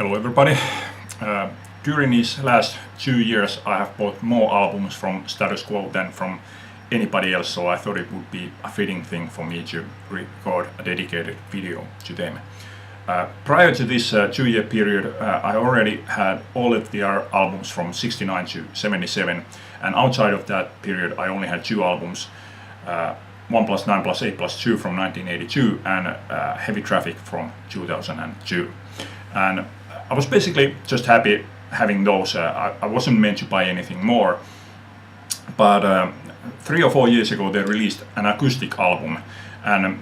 Hello everybody. During these last 2 years I have bought more albums from Status Quo than from anybody else, so I thought it would be a fitting thing for me to record a dedicated video to them. Prior to this 2-year period, I already had all of their albums from 69 to 77, and outside of that period I only had 2 albums, 1+9+8+2 from 1982 and Heavy Traffic from 2002. And I was basically just happy having those. I wasn't meant to buy anything more, but 3 or 4 years ago they released an acoustic album, and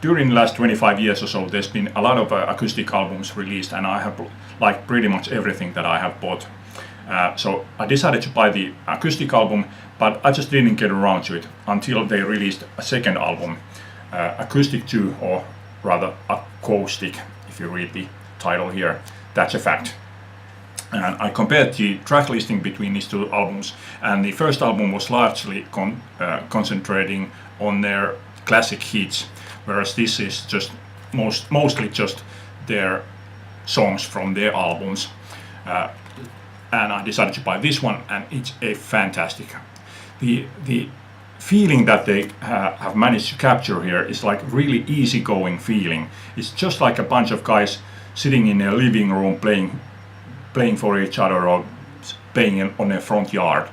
during the last 25 years or so there's been a lot of acoustic albums released, and I have liked pretty much everything that I have bought. So I decided to buy the acoustic album, but I just didn't get around to it until they released a second album, Acoustic 2, or rather Acoustic, if you read the title here. That's a fact. And I compared the track listing between these 2 albums, and the first album was largely concentrating on their classic hits, whereas this is just mostly just their songs from their albums. And I decided to buy this one, and it's a fantastic. The feeling that they have managed to capture here is like really easygoing feeling. It's just like a bunch of guys sitting in their living room playing for each other, or playing on their front yard.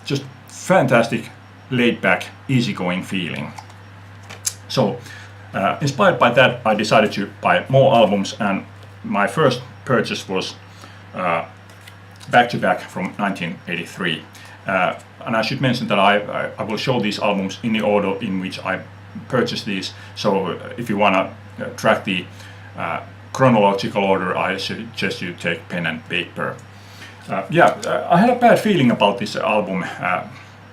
Just fantastic, laid-back, easygoing feeling. So inspired by that, I decided to buy more albums, and my first purchase was back-to-back from 1983. And I should mention that I will show these albums in the order in which I purchased these, so if you want to track the chronological order, I suggest you take pen and paper. I had a bad feeling about this album,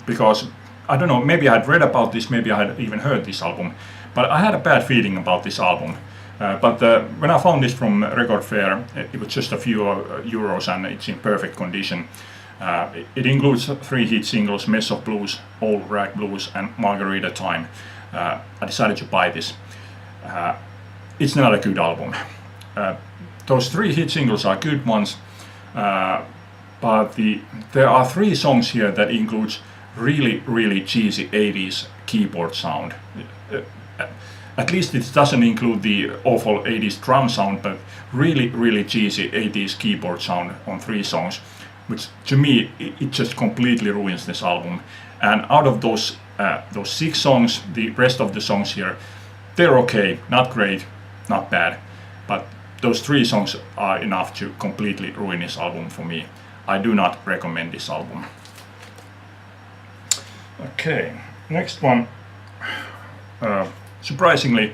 because I don't know, maybe I had read about this, maybe I had even heard this album, but I had a bad feeling about this album. But when I found this from Record Fair, it was just a few euros, and it's in perfect condition. It includes 3 hit singles: Mess of Blues, Old Rag Blues and Margarita Time. I decided to buy this. It's not a good album. Those 3 hit singles are good ones, but there are 3 songs here that includes really cheesy 80s keyboard sound. At least it doesn't include the awful 80s drum sound, but really cheesy 80s keyboard sound on 3 songs, which to me it just completely ruins this album. And out of those 6 songs, the rest of the songs here, they're okay, not great, not bad, but those 3 songs are enough to completely ruin this album for me. I do not recommend this album. Okay, next one. Surprisingly,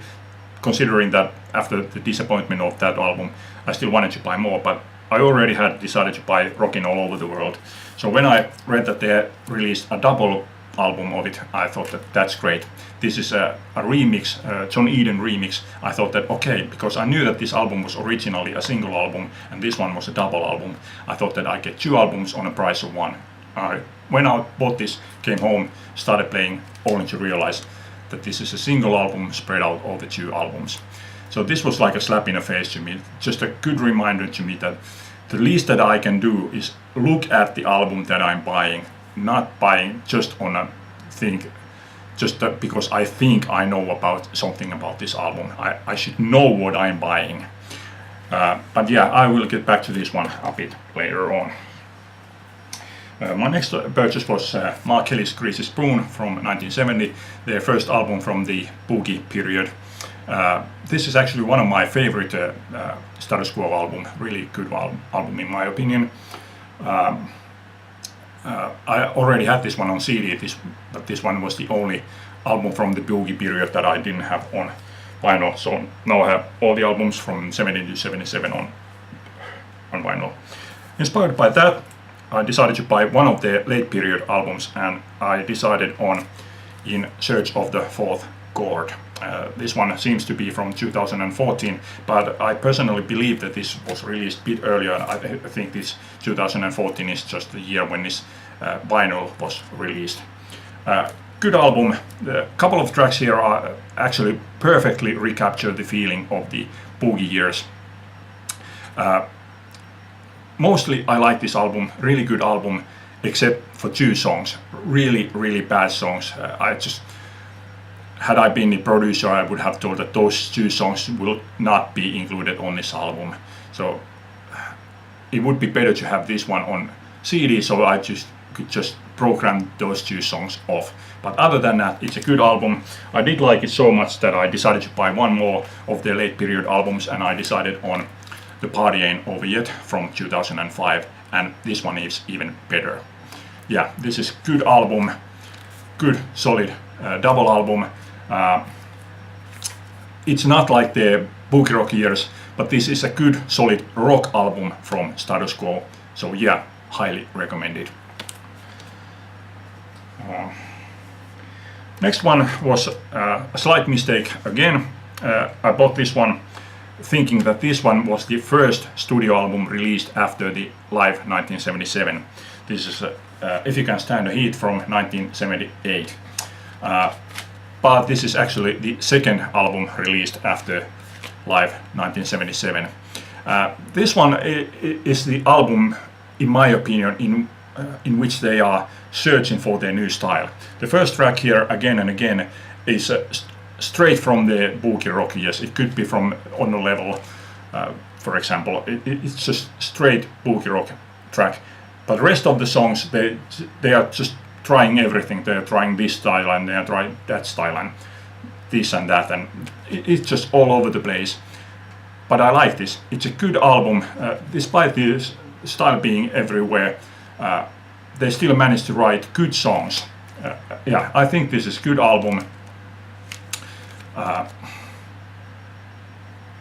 considering that after the disappointment of that album, I still wanted to buy more, but I already had decided to buy Rockin' All Over the World. So when I read that they released a double album of it, I thought that that's great. This is a remix, John Eden remix. I thought that okay, because I knew that this album was originally a single album and this one was a double album. I thought that I get 2 albums on the price of 1. When I bought this, came home, started playing, only to realize that this is a single album spread out over 2 albums. So this was like a slap in the face to me, just a good reminder to me that the least that I can do is look at the album that I'm buying, not buying just on a thing, just because I think I know about something about this album. I should know what I'm buying. But yeah, I will get back to this one a bit later on. My next purchase was Mark Kelly's Greasy Spoon from 1970, their first album from the boogie period. This is actually one of my favorite Status Quo album, really good album in my opinion. I already had this one on CD, but this one was the only album from the boogie period that I didn't have on vinyl, so now I have all the albums from 70 to 77 on vinyl. Inspired by that, I decided to buy one of the late period albums, and I decided on In Search of the Fourth Chord. This one seems to be from 2014, but I personally believe that this was released a bit earlier. I think this 2014 is just the year when this vinyl was released. Good album. A couple of tracks here are actually perfectly recapture the feeling of the boogie years. Mostly I like this album, really good album, except for 2 songs, really bad songs. Had I been the producer, I would have told that those 2 songs will not be included on this album. So it would be better to have this one on CD, so I could just program those 2 songs off. But other than that, it's a good album. I did like it so much that I decided to buy one more of their late period albums, and I decided on The Party Ain't Over Yet from 2005, and this one is even better. Yeah, this is good album, good solid double album. It's not like the boogie rock years, but this is a good solid rock album from Status Quo. So yeah, highly recommended. Next one was a slight mistake again. I bought this one thinking that this one was the first studio album released after the Live 1977. This is If You Can Stand the Heat from 1978. But this is actually the second album released after Live 1977. This one is the album, in my opinion, in which they are searching for their new style. The first track here, Again and Again, is straight from the boogie rock years. It could be from On the Level, for example. It's just straight boogie rock track. But the rest of the songs, they are just trying everything. They're trying this style and they're trying that style and this and that, and it's just all over the place. But I like this. It's a good album, despite the style being everywhere. They still managed to write good songs. Yeah, I think this is a good album.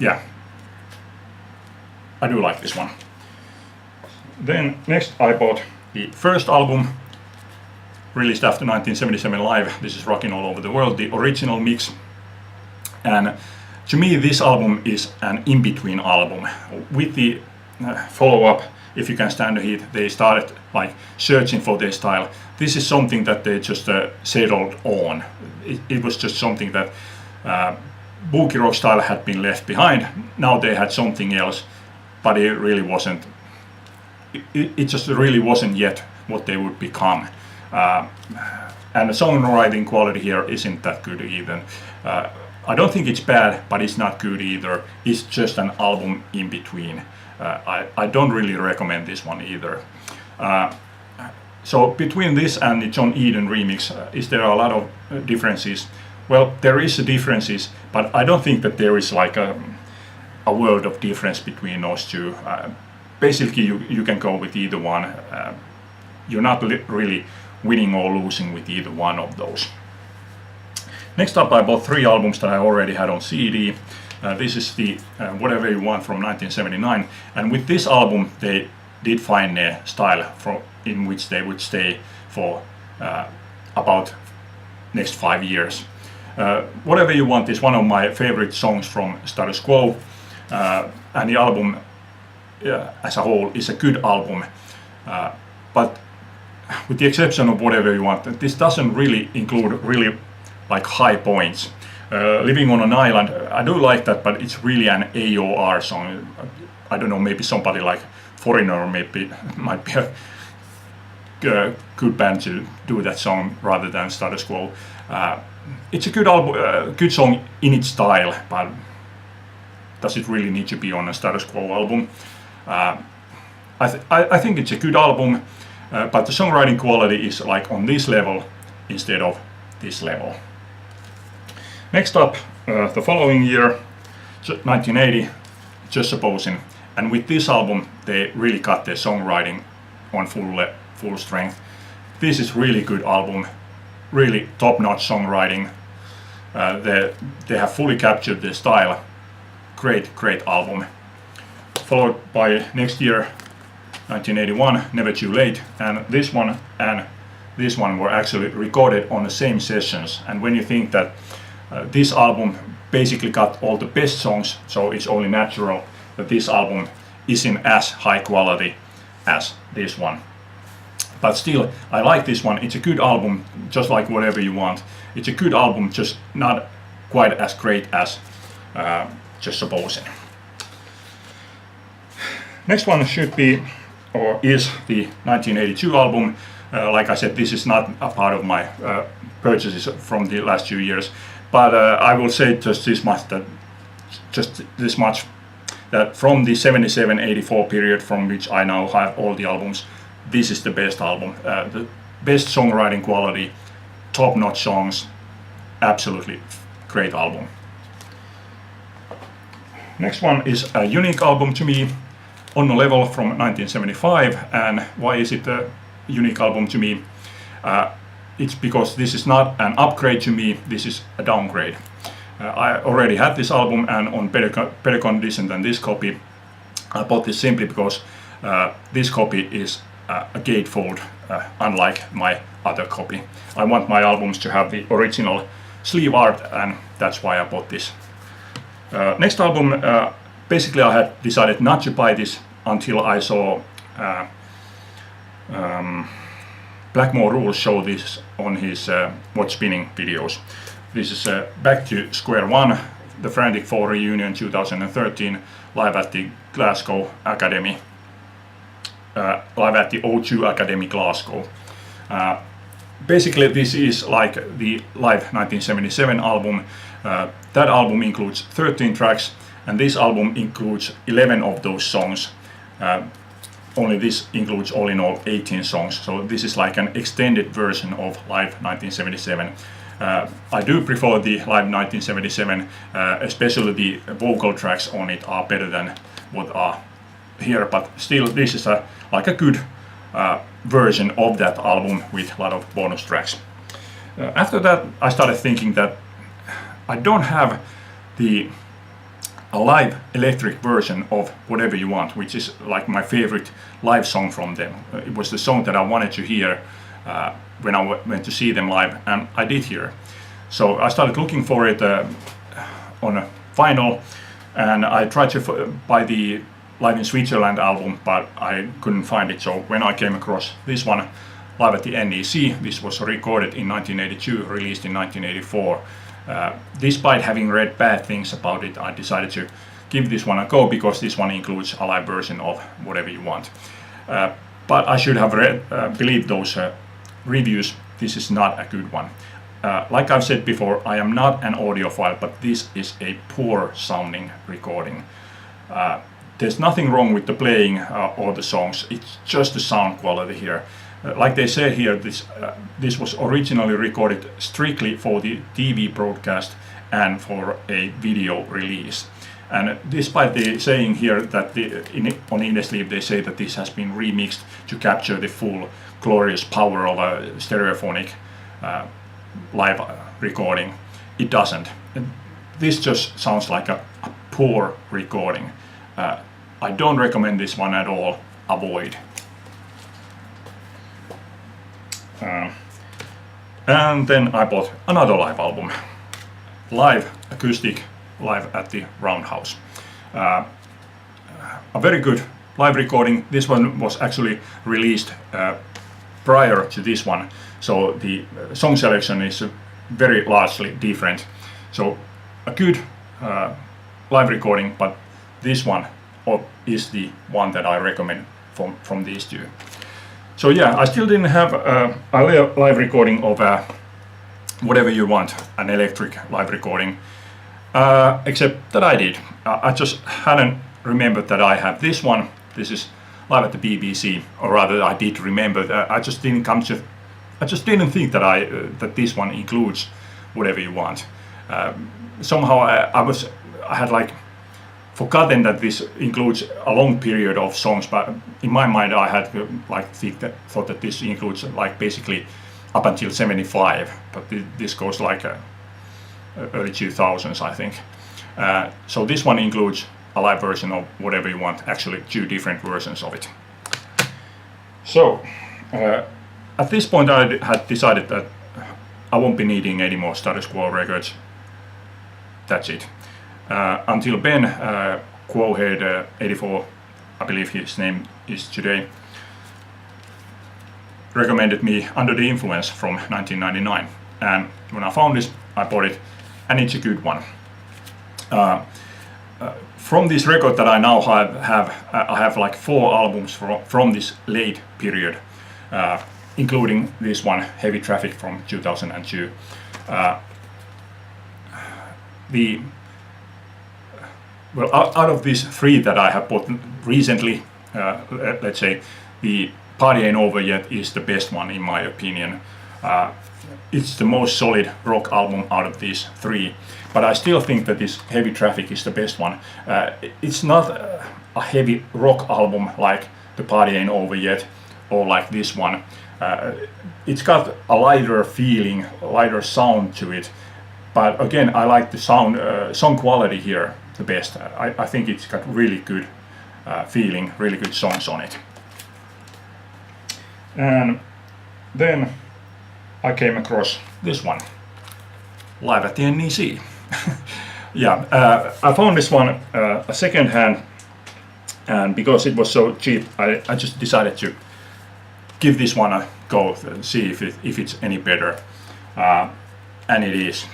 Yeah, I do like this one. Then next I bought the first album released after 1977 Live. This is Rockin' All Over the World, the original mix. And to me this album is an in-between album. With the follow-up, If You Can Stand the Heat, they started like searching for their style. This is something that they just settled on. It was just something that boogie rock style had been left behind. Now they had something else, but it really wasn't. It just really wasn't yet what they would become. And the songwriting quality here isn't that good either. I don't think it's bad, but it's not good either. It's just an album in between. I don't really recommend this one either. So between this and the John Eden remix, is there a lot of differences? Well, there is differences, but I don't think that there is like a world of difference between those two. Basically, you can go with either one. You're not really winning or losing with either one of those. Next up, I bought 3 albums that I already had on CD. This is the Whatever You Want from 1979, and with this album they did find their style in which they would stay for about next 5 years. Whatever You Want is one of my favorite songs from Status Quo, and the album as a whole is a good album, but with the exception of Whatever You Want, this doesn't really include really like high points. Living on an Island, I do like that, but it's really an AOR song. I don't know, maybe somebody like Foreigner maybe might be a good band to do that song rather than Status Quo. It's a good album, good song in its style, but does it really need to be on a Status Quo album? I think it's a good album, but the songwriting quality is like on this level instead of this level. Next up, the following year, 1980, Just Supposing, and with this album they really got their songwriting on full strength. This is really good album, really top-notch songwriting. They have fully captured their style. Great album. Followed by next year, 1981, Never Too Late, and this one were actually recorded on the same sessions. And when you think that this album basically got all the best songs, so it's only natural that this album isn't as high quality as this one. But still, I like this one. It's a good album, just like Whatever You Want. It's a good album, just not quite as great as Just Supposing. Next one should be, or is, the 1982 album. Like I said, this is not a part of my purchases from the last 2 years, but I will say just this much, that from the 77-84 period, from which I now have all the albums, this is the best album. The best songwriting quality, top-notch songs, absolutely great album. Next one is a unique album to me, On a Level from 1975. And why is it a unique album to me? It's because this is not an upgrade to me, this is a downgrade. I already had this album, and on better condition than this copy. I bought this simply because this copy is a gatefold, unlike my other copy. I want my albums to have the original sleeve art, and that's why I bought this. Next album, basically I had decided not to buy this until I saw Blackmore Rules show this on his Watch Spinning videos. This is Back to Square One, the Frantic 4 reunion 2013, live at the Glasgow Academy, live at the O2 Academy Glasgow. Basically this is like the live 1977 album. That album includes 13 tracks, and this album includes 11 of those songs. Only this includes all in all 18 songs, so this is like an extended version of live 1977. I do prefer the live 1977, especially the vocal tracks on it are better than what are here, but still this is like a good version of that album with a lot of bonus tracks. After that I started thinking that I don't have a live electric version of Whatever You Want, which is like my favorite live song from them. It was the song that I wanted to hear when I went to see them live, and I did hear. So I started looking for it on a vinyl, and I tried to buy the Live in Switzerland album, but I couldn't find it. So when I came across this one, live at the NEC, this was recorded in 1982, released in 1984. Despite having read bad things about it, I decided to give this one a go, because this one includes a live version of Whatever You Want. But I should have believed those reviews. This is not a good one. Like I've said before, I am not an audiophile, but this is a poor sounding recording. There's nothing wrong with the playing or the songs, it's just the sound quality here. Like they say here, this was originally recorded strictly for the TV broadcast and for a video release. And despite the saying here that on Indesleep they say that this has been remixed to capture the full glorious power of a stereophonic live recording, it doesn't. This just sounds like a poor recording. I don't recommend this one at all. Avoid. And then I bought another live album, live acoustic, live at the Roundhouse. A very good live recording. This one was actually released prior to this one, so the song selection is very largely different. So a good live recording, but this one is the one that I recommend from these two. So yeah, I still didn't have a live recording of Whatever You Want, an electric live recording, except that I did. I just hadn't remembered that I have this one. This is live at the BBC, or rather I did remember that. I just didn't think that that this one includes Whatever You Want. Somehow I had like forgotten that this includes a long period of songs, but in my mind I had thought that this includes like basically up until 75, but this goes like early 2000s, I think. So this one includes a live version of Whatever You Want, actually two different versions of it. So at this point I had decided that I won't be needing any more Status Quo records. That's it. Until Ben, Quohead 84, I believe his name is today, recommended me Under the Influence from 1999, and when I found this I bought it, and it's a good one. from this record that I now I have like 4 albums from this late period, including this one, Heavy Traffic from 2002. Out of these 3 that I have bought recently, let's say the Party Ain't Over Yet is the best one in my opinion. It's the most solid rock album out of these 3, but I still think that this Heavy Traffic is the best one. It's not a heavy rock album like the Party Ain't Over Yet or like this one. It's got a lighter feeling, lighter sound to it, but again I like the song quality here the best. I think it's got really good feeling, really good songs on it. And then I came across this one, Live at the NEC. Yeah, I found this one a second hand, and because it was so cheap, I just decided to give this one a go, see if it's any better, and it is.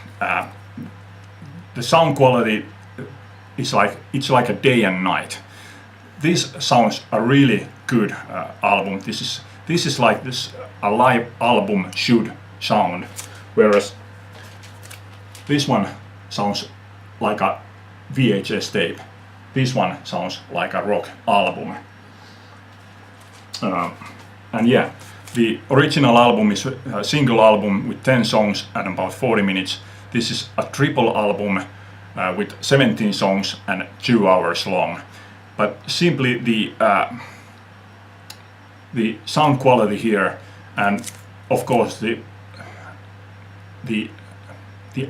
The sound quality is it's like a day and night. This sounds a really good album. This is like a live album should sound, whereas this one sounds like a VHS tape. This one sounds like a rock album. And yeah, the original album is a single album with 10 songs and about 40 minutes. This is a triple album with 17 songs and 2 hours long. But simply the sound quality here, and of course the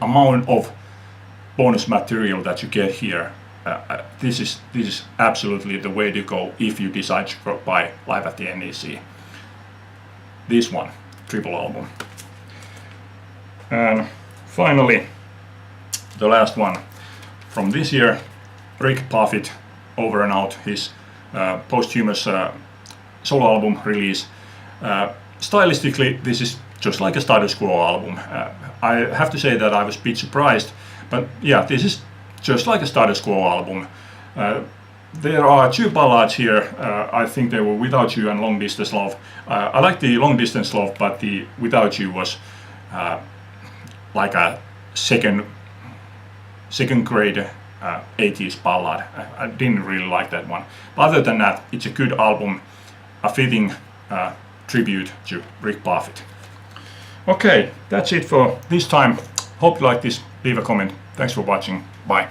amount of bonus material that you get here, this is absolutely the way to go if you decide to buy Live at the NEC. This one, triple album. And finally, the last one from this year, Rick Parfitt, Over and Out, his posthumous solo album release. Stylistically, this is just like a Status Quo album. I have to say that I was a bit surprised, but yeah, this is just like a Status Quo album. There are 2 ballads here. I think they were Without You and Long Distance Love. I like the Long Distance Love, but the Without You was like a second grade 80s ballad. I didn't really like that one. But other than that, it's a good album, a fitting tribute to Rick Parfitt. Okay, that's it for this time. Hope you like this. Leave a comment. Thanks for watching. Bye.